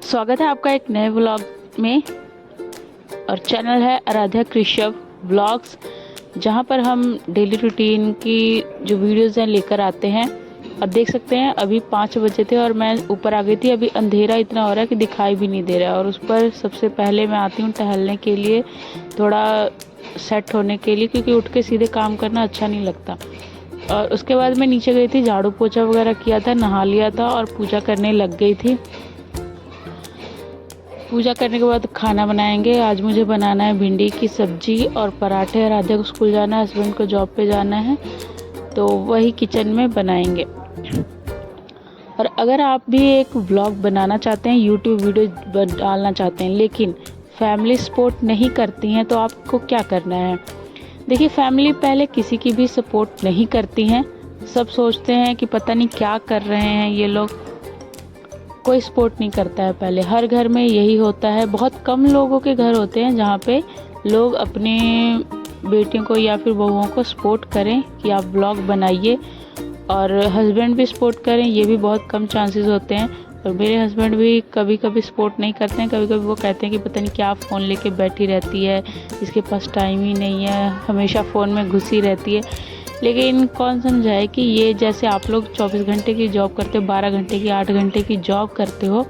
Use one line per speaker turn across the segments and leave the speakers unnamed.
स्वागत है आपका एक नए व्लॉग में। और चैनल है आराध्या कृष्यप व्लॉग्स, जहां पर हम डेली रूटीन की जो वीडियोस हैं लेकर आते हैं। अब देख सकते हैं अभी 5 बजे थे और मैं ऊपर आ गई थी। अभी अंधेरा इतना हो रहा है कि दिखाई भी नहीं दे रहा है। और उस पर सबसे पहले मैं आती हूँ टहलने के लिए, थोड़ा सेट होने के लिए, क्योंकि उठ के सीधे काम करना अच्छा नहीं लगता। और उसके बाद मैं नीचे गई थी, झाड़ू पोछा वगैरह किया था, नहा लिया था और पूजा करने लग गई थी। पूजा करने के बाद खाना बनाएंगे। आज मुझे बनाना है भिंडी की सब्जी और पराठे। आराध्या को स्कूल जाना है, हस्बैंड को जॉब पे जाना है, तो वही किचन में बनाएंगे। और अगर आप भी एक व्लॉग बनाना चाहते हैं, यूट्यूब वीडियो डालना चाहते हैं, लेकिन फैमिली सपोर्ट नहीं करती हैं, तो आपको क्या करना है। देखिए, फैमिली पहले किसी की भी सपोर्ट नहीं करती हैं। सब सोचते हैं कि पता नहीं क्या कर रहे हैं ये लोग, कोई सपोर्ट नहीं करता है। पहले हर घर में यही होता है। बहुत कम लोगों के घर होते हैं जहाँ पे लोग अपने बेटियों को या फिर बहुओं को सपोर्ट करें कि आप ब्लॉग बनाइए, और हस्बैंड भी सपोर्ट करें। ये भी बहुत कम चांसेस होते हैं। और मेरे हस्बैंड भी कभी कभी सपोर्ट नहीं करते हैं। कभी कभी वो कहते हैं कि पता नहीं क्या फ़ोन लेके बैठी रहती है, इसके पास टाइम ही नहीं है, हमेशा फ़ोन में घुसी रहती है। लेकिन कौन समझाए कि ये जैसे आप लोग 24 घंटे की जॉब करते हो, 12 घंटे की, 8 घंटे की जॉब करते हो,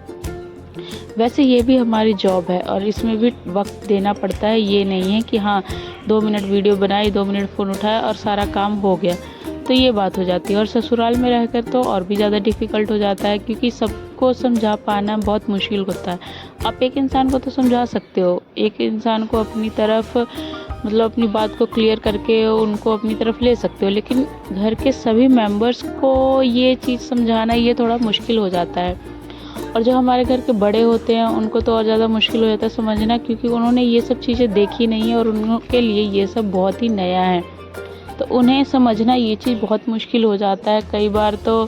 वैसे ये भी हमारी जॉब है और इसमें भी वक्त देना पड़ता है। ये नहीं है कि हाँ 2 मिनट वीडियो बनाई, 2 मिनट फ़ोन उठाया और सारा काम हो गया, तो ये बात हो जाती है। और ससुराल में रहकर तो और भी ज़्यादा डिफ़िकल्ट हो जाता है, क्योंकि सबको समझा पाना बहुत मुश्किल होता है। आप एक इंसान को तो समझा सकते हो, एक इंसान को अपनी तरफ मतलब अपनी बात को क्लियर करके उनको अपनी तरफ ले सकते हो, लेकिन घर के सभी मेंबर्स को ये चीज़ समझाना ये थोड़ा मुश्किल हो जाता है। और जो हमारे घर के बड़े होते हैं उनको तो और ज़्यादा मुश्किल हो जाता है समझना, क्योंकि उन्होंने ये सब चीज़ें देखी नहीं है और उनके लिए ये सब बहुत ही नया है। तो उन्हें समझना ये चीज़ बहुत मुश्किल हो जाता है। कई बार तो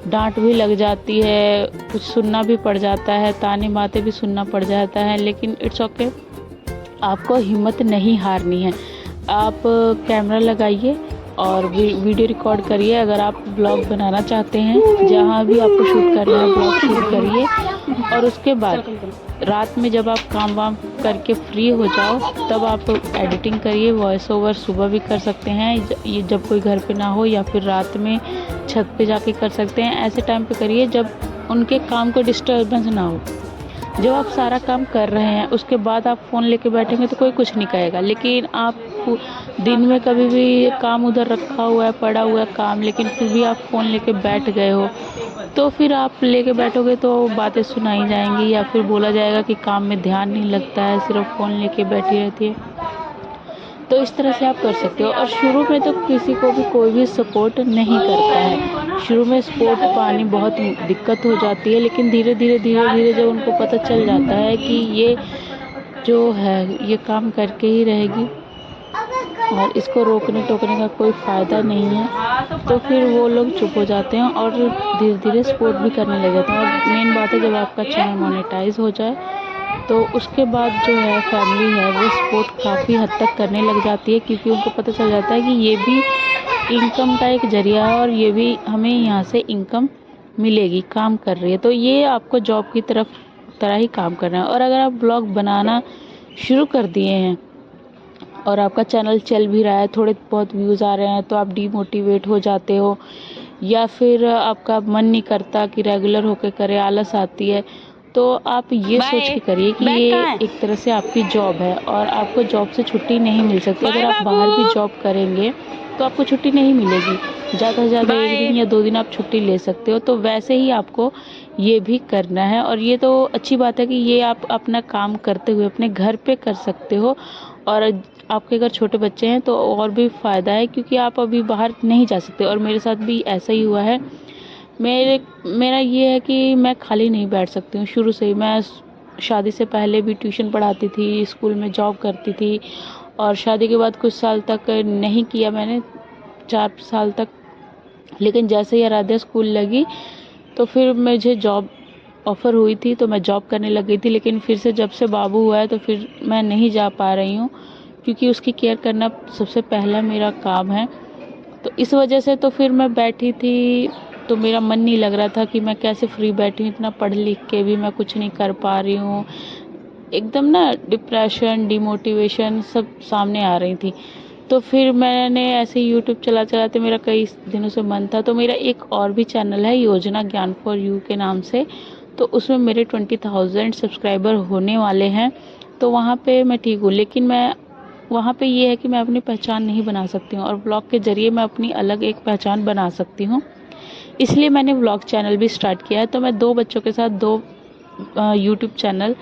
डांट भी लग जाती है, कुछ सुनना भी पड़ जाता है, ताने बातें भी सुनना पड़ जाता है, लेकिन इट्स ओके। आपको हिम्मत नहीं हारनी है। आप कैमरा लगाइए और वीडियो रिकॉर्ड करिए। अगर आप ब्लॉग बनाना चाहते हैं, जहाँ भी आपको शूट करना है ब्लॉग शूट करिए। और उसके बाद रात में जब आप काम वाम करके फ्री हो जाओ, तब आप एडिटिंग करिए। वॉइस ओवर सुबह भी कर सकते हैं, ये जब कोई घर पे ना हो, या फिर रात में छत पे जाके कर सकते हैं। ऐसे टाइम पे करिए जब उनके काम को डिस्टर्बेंस ना हो। जब आप सारा काम कर रहे हैं उसके बाद आप फ़ोन लेके बैठेंगे तो कोई कुछ नहीं कहेगा। लेकिन आप दिन में कभी भी काम उधर रखा हुआ है, पड़ा हुआ है काम, लेकिन फिर भी आप फ़ोन लेके बैठ गए हो, तो फिर आप लेके बैठोगे तो बातें सुनाई जाएंगी, या फिर बोला जाएगा कि काम में ध्यान नहीं लगता है, सिर्फ फ़ोन लेके बैठी रहती है। तो इस तरह से आप कर सकते हो। और शुरू में तो किसी को भी कोई भी सपोर्ट नहीं करता है। शुरू में सपोर्ट पानी बहुत दिक्कत हो जाती है, लेकिन धीरे धीरे जब उनको पता चल जाता है कि ये जो है ये काम करके ही रहेगी और इसको रोकने टोकने का कोई फ़ायदा नहीं है, तो फिर वो लोग चुप हो जाते हैं और धीरे धीरे सपोर्ट भी करने लग जाते हैं। और मेन बात है, जब आपका चैनल मोनेटाइज हो जाए तो उसके बाद जो है फैमिली है वो सपोर्ट काफ़ी हद तक करने लग जाती है, क्योंकि उनको पता चल जाता है कि ये भी इनकम का एक ज़रिया है और ये भी हमें यहाँ से इनकम मिलेगी, काम कर रही है। तो ये आपको जॉब की तरह ही काम करना है। और अगर आप ब्लॉग बनाना शुरू कर दिए हैं और आपका चैनल चल भी रहा है, थोड़े बहुत व्यूज़ आ रहे हैं, तो आप डीमोटिवेट हो जाते हो, या फिर आपका मन नहीं करता कि रेगुलर होकर करें, आलस आती है, तो आप ये सोच के करिए कि ये एक तरह से आपकी जॉब है और आपको जॉब से छुट्टी नहीं मिल सकती। अगर आप बाहर भी जॉब करेंगे तो आपको छुट्टी नहीं मिलेगी, ज़्यादा से ज़्यादा 1 दिन या 2 दिन आप छुट्टी ले सकते हो। तो वैसे ही आपको ये भी करना है। और ये तो अच्छी बात है कि ये आप अपना काम करते हुए अपने घर पे कर सकते हो। और आपके अगर छोटे बच्चे हैं तो और भी फ़ायदा है, क्योंकि आप अभी बाहर नहीं जा सकते। और मेरे साथ भी ऐसा ही हुआ है। मेरा ये है कि मैं खाली नहीं बैठ सकती हूँ। शुरू से ही मैं शादी से पहले भी ट्यूशन पढ़ाती थी, स्कूल में जॉब करती थी, और शादी के बाद कुछ साल तक नहीं किया मैंने, 4 साल तक। लेकिन जैसे ही आराध्या स्कूल लगी तो फिर मुझे जॉब ऑफ़र हुई थी, तो मैं जॉब करने लग गई थी। लेकिन फिर से जब से बाबू हुआ है तो फिर मैं नहीं जा पा रही हूँ, क्योंकि उसकी केयर करना सबसे पहला मेरा काम है। तो इस वजह से तो फिर मैं बैठी थी तो मेरा मन नहीं लग रहा था कि मैं कैसे फ्री बैठी हूँ, इतना पढ़ लिख के भी मैं कुछ नहीं कर पा रही हूँ। एकदम ना डिप्रेशन, डिमोटिवेशन सब सामने आ रही थी। तो फिर मैंने ऐसे यूट्यूब चलाते मेरा कई दिनों से मन था, तो मेरा एक और भी चैनल है योजना ज्ञान फॉर यू के नाम से, तो उसमें मेरे 20,000 सब्सक्राइबर होने वाले हैं। तो वहाँ पे मैं ठीक हूँ, लेकिन मैं वहाँ पे ये है कि मैं अपनी पहचान नहीं बना सकती हूँ, और ब्लॉग के ज़रिए मैं अपनी अलग एक पहचान बना सकती हूँ। इसलिए मैंने व्लॉग चैनल भी स्टार्ट किया है। तो मैं 2 बच्चों के साथ 2 यूट्यूब चैनल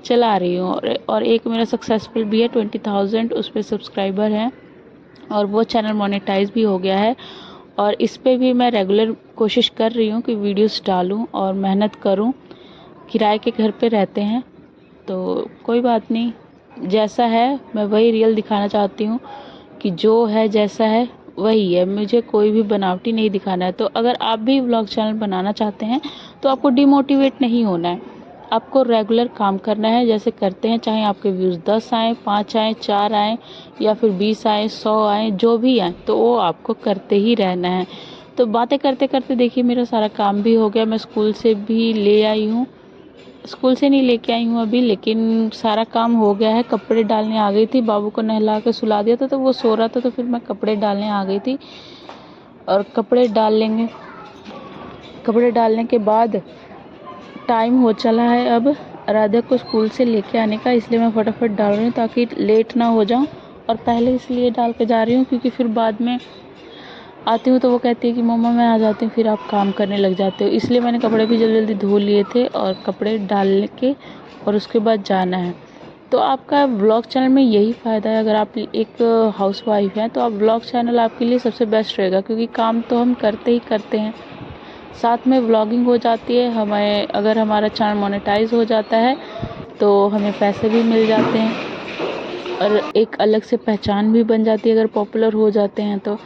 चला रही हूँ, और एक मेरा सक्सेसफुल भी है, 20,000 उस पर सब्सक्राइबर हैं, और वो चैनल मोनेटाइज भी हो गया है। और इस पे भी मैं रेगुलर कोशिश कर रही हूँ कि वीडियोस डालूँ और मेहनत करूँ। किराए के घर पे रहते हैं, तो कोई बात नहीं, जैसा है मैं वही रियल दिखाना चाहती हूँ कि जो है जैसा है वही है, मुझे कोई भी बनावटी नहीं दिखाना है। तो अगर आप भी व्लॉग चैनल बनाना चाहते हैं तो आपको डिमोटिवेट नहीं होना है, आपको रेगुलर काम करना है जैसे करते हैं, चाहे आपके व्यूज़ 10 आए, 5 आए, 4 आए, या फिर 20 आए, 100 आए, जो भी आए, तो वो आपको करते ही रहना है। तो बातें करते करते देखिए मेरा सारा काम भी हो गया, मैं स्कूल से भी ले आई हूँ, स्कूल से नहीं लेके आई हूँ अभी, लेकिन सारा काम हो गया है। कपड़े डालने आ गई थी, बाबू को नहला के सुला दिया था तो वो सो रहा था, तो फिर मैं कपड़े डालने आ गई थी, और कपड़े डाल लेंगे। कपड़े डालने के बाद टाइम हो चला है अब राधा को स्कूल से लेके आने का, इसलिए मैं फटाफट डाल रही हूँ ताकि लेट ना हो जाऊँ। और पहले इसलिए डाल के जा रही हूँ क्योंकि फिर बाद में आती हूँ तो वो कहती है कि मम्मा मैं आ जाती हूँ, फिर आप काम करने लग जाते हो। इसलिए मैंने कपड़े भी जल्दी जल्दी धो लिए थे और कपड़े डाल के और उसके बाद जाना है। तो आपका व्लॉग चैनल में यही फ़ायदा है, अगर आप एक हाउसवाइफ हैं तो आप व्लॉग चैनल आपके लिए सबसे बेस्ट रहेगा, क्योंकि काम तो हम करते ही करते हैं, साथ में व्लॉगिंग हो जाती है। हमें अगर हमारा चैनल मोनेटाइज हो जाता है तो हमें पैसे भी मिल जाते हैं, और एक अलग से पहचान भी बन जाती है अगर पॉपुलर हो जाते हैं तो।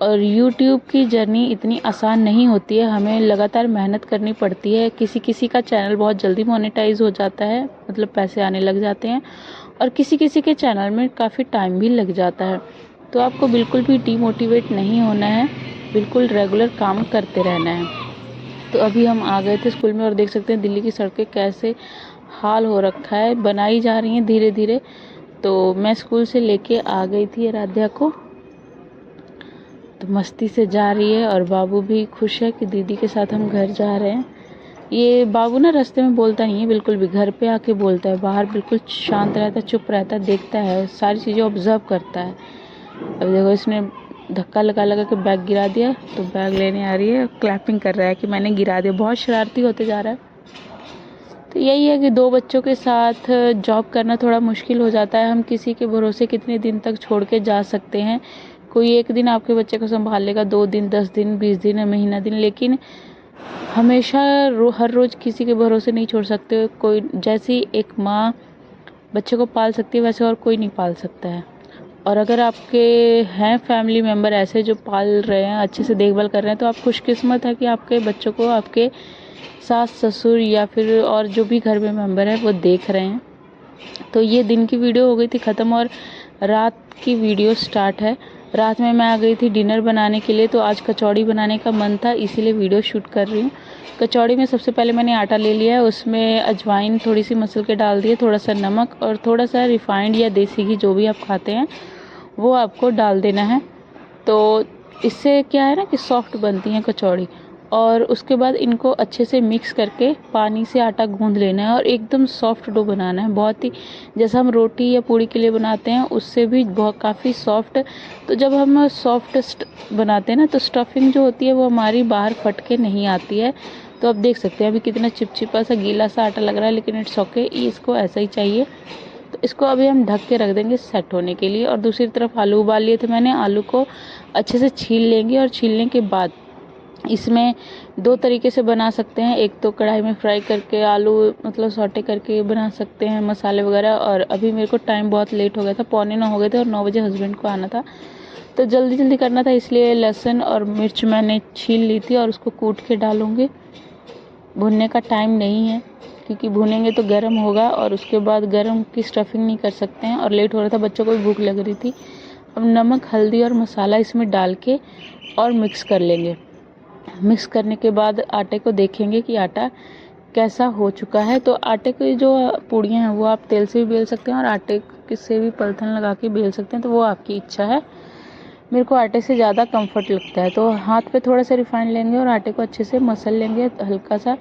और यूट्यूब की जर्नी इतनी आसान नहीं होती है, हमें लगातार मेहनत करनी पड़ती है। किसी किसी का चैनल बहुत जल्दी मोनेटाइज हो जाता है, मतलब पैसे आने लग जाते हैं, और किसी किसी के चैनल में काफ़ी टाइम भी लग जाता है। तो आपको बिल्कुल भी डीमोटिवेट नहीं होना है, बिल्कुल रेगुलर काम करते रहना है। तो अभी हम आ गए थे स्कूल में, और देख सकते हैं दिल्ली की सड़कें कैसे हाल हो रखा है, बनाई जा रही हैं धीरे धीरे। तो मैं स्कूल से लेके आ गई थी आराध्या को, तो मस्ती से जा रही है, और बाबू भी खुश है कि दीदी के साथ हम घर जा रहे हैं। ये बाबू ना रास्ते में बोलता नहीं है बिल्कुल भी, घर पे आके बोलता है, बाहर बिल्कुल शांत रहता है, चुप रहता है, देखता है, सारी चीज़ें ऑब्जर्व करता है। अब देखो इसने धक्का लगा लगा के बैग गिरा दिया, तो बैग लेने आ रही है, क्लैपिंग कर रहा है कि मैंने गिरा दिया, बहुत शरारती होते जा रहा है। तो यही है कि 2 बच्चों के साथ जॉब करना थोड़ा मुश्किल हो जाता है, हम किसी के भरोसे कितने दिन तक छोड़ के जा सकते हैं। कोई एक दिन आपके बच्चे को संभाल लेगा, 2 दिन, 10 दिन, 20 दिन, महीना दिन, लेकिन हमेशा हर रोज़ किसी के भरोसे नहीं छोड़ सकते। कोई जैसी एक माँ बच्चे को पाल सकती है वैसे और कोई नहीं पाल सकता है। और अगर आपके हैं फैमिली मेम्बर ऐसे जो पाल रहे हैं, अच्छे से देखभाल कर रहे हैं, तो आप खुशकिस्मत है कि आपके बच्चों को आपके सास ससुर या फिर और जो भी घर में मेम्बर है वो देख रहे हैं। तो ये दिन की वीडियो हो गई थी ख़त्म, और रात की वीडियो स्टार्ट है। रात में मैं आ गई थी डिनर बनाने के लिए, तो आज कचौड़ी बनाने का मन था, इसीलिए वीडियो शूट कर रही हूँ। कचौड़ी में सबसे पहले मैंने आटा ले लिया है, उसमें अजवाइन थोड़ी सी मसल के डाल दिए, थोड़ा सा नमक और थोड़ा सा रिफाइंड या देसी घी जो भी आप खाते हैं वो आपको डाल देना है। तो इससे क्या है ना कि सॉफ्ट बनती हैं कचौड़ी। और उसके बाद इनको अच्छे से मिक्स करके पानी से आटा गूंद लेना है, और एकदम सॉफ्ट डो बनाना है, बहुत ही जैसा हम रोटी या पूड़ी के लिए बनाते हैं उससे भी बहुत काफ़ी सॉफ्ट। तो जब हम सॉफ्ट बनाते हैं ना, तो स्टफिंग जो होती है वो हमारी बाहर फट के नहीं आती है। तो आप देख सकते हैं अभी कितना चिपचिपा सा गीला सा आटा लग रहा है, लेकिन इट्स ओके, इसको ऐसा ही चाहिए। तो इसको अभी हम ढक के रख देंगे सेट होने के लिए। और दूसरी तरफ आलू उबाल लिए थे मैंने, आलू को अच्छे से छील लेंगे, और छीलने के बाद इसमें 2 तरीके से बना सकते हैं। एक तो कढ़ाई में फ्राई करके आलू मतलब सौटे करके बना सकते हैं मसाले वगैरह। और अभी मेरे को टाइम बहुत लेट हो गया था, 8:45 हो गए थे, और 9 बजे हस्बैंड को आना था, तो जल्दी जल्दी करना था, इसलिए लहसुन और मिर्च मैंने छील ली थी और उसको कूट के डालूँगी। भुनने का टाइम नहीं है क्योंकि भुनेंगे तो गर्म होगा, और उसके बाद गर्म की स्टफिंग नहीं कर सकते हैं, और लेट हो रहा था, बच्चों को भी भूख लग रही थी। अब नमक, हल्दी और मसाला इसमें डाल के और मिक्स कर लेंगे। मिक्स करने के बाद आटे को देखेंगे कि आटा कैसा हो चुका है। तो आटे की जो पूड़ियाँ हैं वो आप तेल से भी बेल सकते हैं और आटे से भी पलथन लगा के बेल सकते हैं, तो वो आपकी इच्छा है। मेरे को आटे से ज़्यादा कंफर्ट लगता है, तो हाथ पे थोड़ा सा रिफाइंड लेंगे और आटे को अच्छे से मसल लेंगे हल्का सा।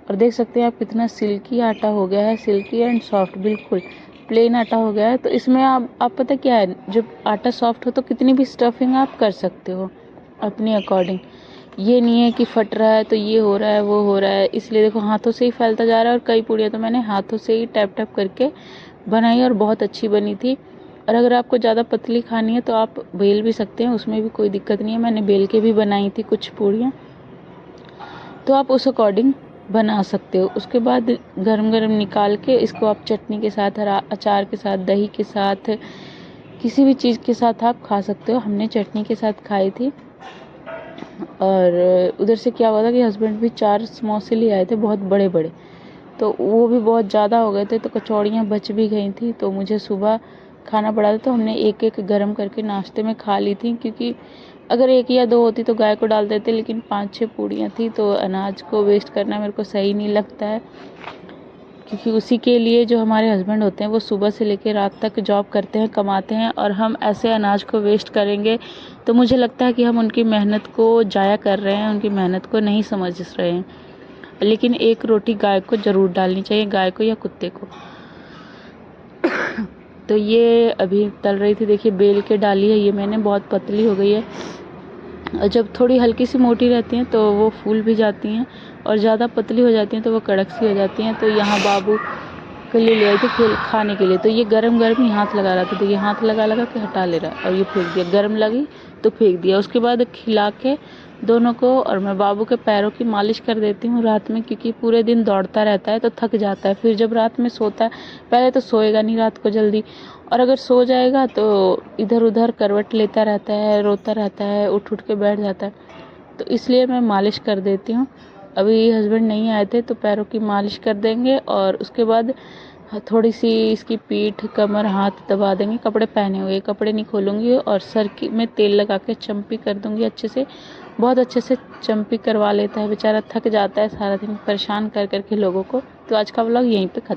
और देख सकते हैं आप कितना सिल्की आटा हो गया है, सिल्की एंड सॉफ्ट, बिल्कुल प्लेन आटा हो गया है। तो इसमें आप पता क्या है, जब आटा सॉफ्ट हो तो कितनी भी स्टफिंग आप कर सकते हो अपने अकॉर्डिंग। ये नहीं है कि फट रहा है तो ये हो रहा है वो हो रहा है, इसलिए देखो हाथों से ही फैलता जा रहा है। और कई पूड़ियाँ तो मैंने हाथों से ही टैप टैप करके बनाई और बहुत अच्छी बनी थी। और अगर आपको ज़्यादा पतली खानी है तो आप बेल भी सकते हैं, उसमें भी कोई दिक्कत नहीं है। मैंने बेल के भी बनाई थी कुछ पूड़ियाँ, तो आप उस अकॉर्डिंग बना सकते हो। उसके बाद गरम गरम निकाल के इसको आप चटनी के साथ, अचार के साथ, दही के साथ, किसी भी चीज़ के साथ आप खा सकते हो। हमने चटनी के साथ खाई थी। और उधर से क्या हुआ था कि हस्बैंड भी 4 समोसे ले आए थे, बहुत बड़े बड़े, तो वो भी बहुत ज़्यादा हो गए थे, तो कचौड़ियाँ बच भी गई थी, तो मुझे सुबह खाना पड़ा था। तो हमने एक एक गरम करके नाश्ते में खा ली थी, क्योंकि अगर 1 या 2 होती तो गाय को डाल देते, लेकिन 5-6 पूड़ियाँ थी, तो अनाज को वेस्ट करना मेरे को सही नहीं लगता है। क्योंकि उसी के लिए जो हमारे हस्बैंड होते हैं वो सुबह से लेकर रात तक जॉब करते हैं, कमाते हैं, और हम ऐसे अनाज को वेस्ट करेंगे तो मुझे लगता है कि हम उनकी मेहनत को ज़ाया कर रहे हैं, उनकी मेहनत को नहीं समझ रहे हैं। लेकिन एक रोटी गाय को ज़रूर डालनी चाहिए, गाय को या कुत्ते को। तो ये अभी तल रही थी, देखिए बेल के डाली है ये मैंने, बहुत पतली हो गई है। और जब थोड़ी हल्की सी मोटी रहती हैं तो वो फूल भी जाती हैं, और ज़्यादा पतली हो जाती हैं तो वो कड़क सी हो जाती हैं। तो यहाँ बाबू के लिए ले आए थे खाने के लिए, तो ये गरम गरम ही हाथ लगा रहा था, तो ये हाथ लगा लगा के हटा ले रहा है, और ये फेंक दिया, गरम लगी तो फेंक दिया। उसके बाद खिला के दोनों को, और मैं बाबू के पैरों की मालिश कर देती हूँ रात में, क्योंकि पूरे दिन दौड़ता रहता है तो थक जाता है। फिर जब रात में सोता है, पहले तो सोएगा नहीं रात को जल्दी, और अगर सो जाएगा तो इधर उधर करवट लेता रहता है, रोता रहता है, उठ उठ के बैठ जाता है, तो इसलिए मैं मालिश कर देती हूँ। अभी हस्बैंड नहीं आए थे तो पैरों की मालिश कर देंगे, और उसके बाद थोड़ी सी इसकी पीठ, कमर, हाथ दबा देंगे। कपड़े पहने हुए, कपड़े नहीं खोलूँगी, और सर की में तेल लगा के चम्पी कर दूँगी अच्छे से, बहुत अच्छे से चम्पी करवा लेता है बेचारा, थक जाता है सारा दिन परेशान कर कर के लोगों को। तो आज का व्लॉग यहीं पे खत्म।